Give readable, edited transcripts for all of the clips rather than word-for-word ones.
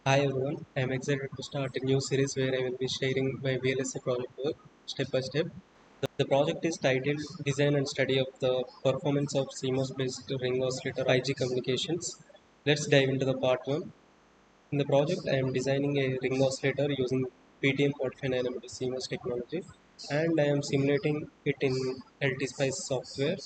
Hi everyone, I am excited to start a new series where I will be sharing my VLSI project work step by step. The project is titled Design and Study of the Performance of CMOS-based Ring Oscillator 5G Communications. Let's dive into the part 1. In the project, I am designing a ring oscillator using PTM 45nm CMOS technology, and I am simulating it in LTSpice software.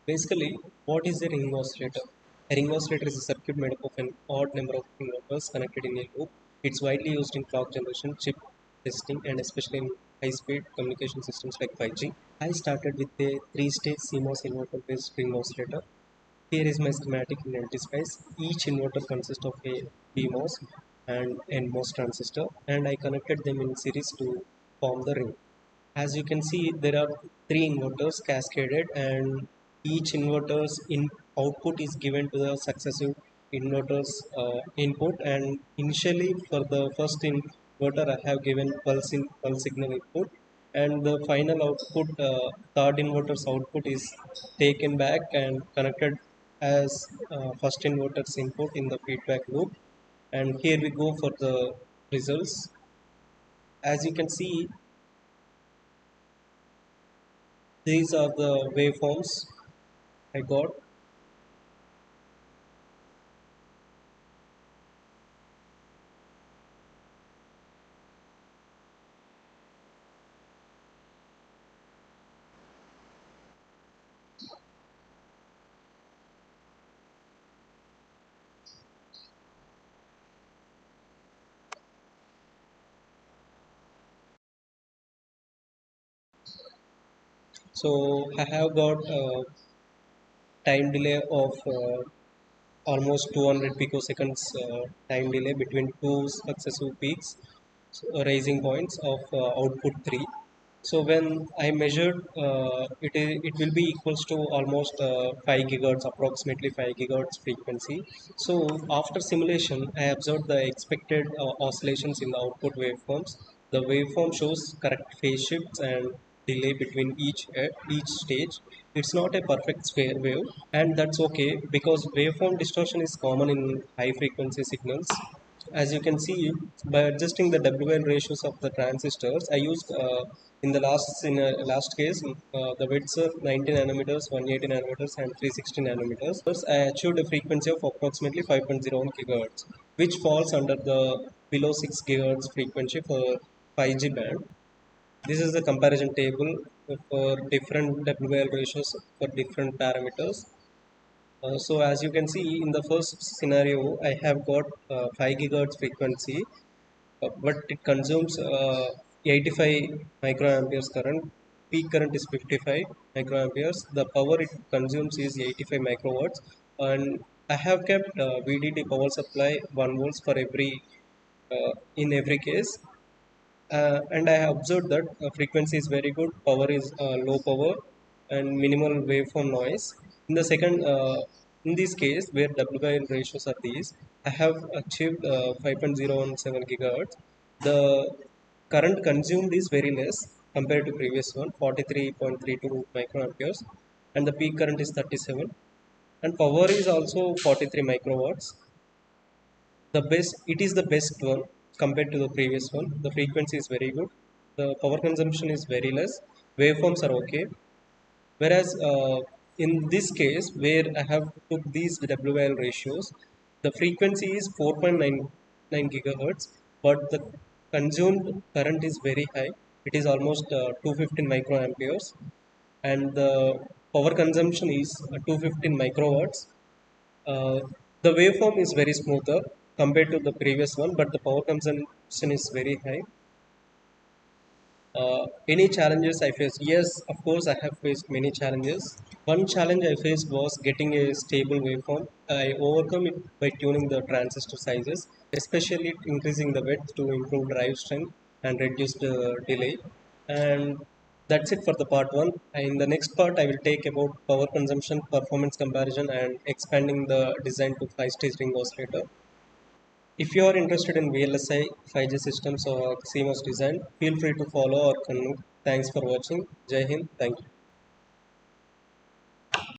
Basically, what is a ring oscillator? A ring oscillator is a circuit made up of an odd number of inverters connected in a loop. It's widely used in clock generation, chip testing, and especially in high-speed communication systems like 5G. I started with a three-stage CMOS inverter-based ring oscillator. Here is my schematic in LTSpice. Each inverter consists of a PMOS and NMOS transistor, and I connected them in series to form the ring. As you can see, there are three inverters cascaded, and each inverter's output is given to the successive inverter's input. And initially, for the first inverter, I have given pulse signal input, and the final output, third inverter's output, is taken back and connected as first inverter's input in the feedback loop. And here we go for the results. As you can see, these are the waveforms I got. So I have got a time delay of almost 200 picoseconds time delay between two successive peaks, so, rising points of output 3. So when I measured, it will be equals to almost 5 gigahertz, approximately 5 gigahertz frequency. So after simulation, I observed the expected oscillations in the output waveforms. The waveform shows correct phase shifts and delay between each stage. It's not a perfect square wave, and that's okay because waveform distortion is common in high frequency signals. As you can see, by adjusting the WL ratios of the transistors, I used last case the widths are 90 nanometers, 180 nanometers, and 360 nanometers. I achieved a frequency of approximately 5.01 gigahertz, which falls under the below 6 gigahertz frequency for 5G band. This is the comparison table for different WL ratios for different parameters. So as you can see in the first scenario, I have got 5 gigahertz frequency, but it consumes 85 microamperes current. Peak current is 55 microamperes. The power it consumes is 85 microwatts, and I have kept VDD power supply 1 volts for every in every case. And I have observed that frequency is very good, power is low power, and minimal waveform noise. In the second, in this case where WL ratios are these, I have achieved 5.017 gigahertz. The current consumed is very less compared to previous one, 43.32 microamperes, and the peak current is 37, and power is also 43 microwatts. It is the best one compared to the previous one. The frequency is very good, the power consumption is very less, waveforms are okay. Whereas in this case where I have took these WL ratios, the frequency is 4.99 gigahertz, but the consumed current is very high. It is almost 215 microamperes, and the power consumption is 215 microwatts. uh, the waveform is very smoother compared to the previous one, but the power consumption is very high. Any challenges I faced? Yes, of course, I have faced many challenges. One challenge I faced was getting a stable waveform. I overcome it by tuning the transistor sizes, especially increasing the width to improve drive strength and reduce the delay. And that's it for the part one. In the next part, I will take about power consumption, performance comparison, and expanding the design to 5-stage ring oscillator. If you are interested in VLSI, 5G systems or CMOS design, feel free to follow or connect. Thanks for watching. Jai Hind. Thank you.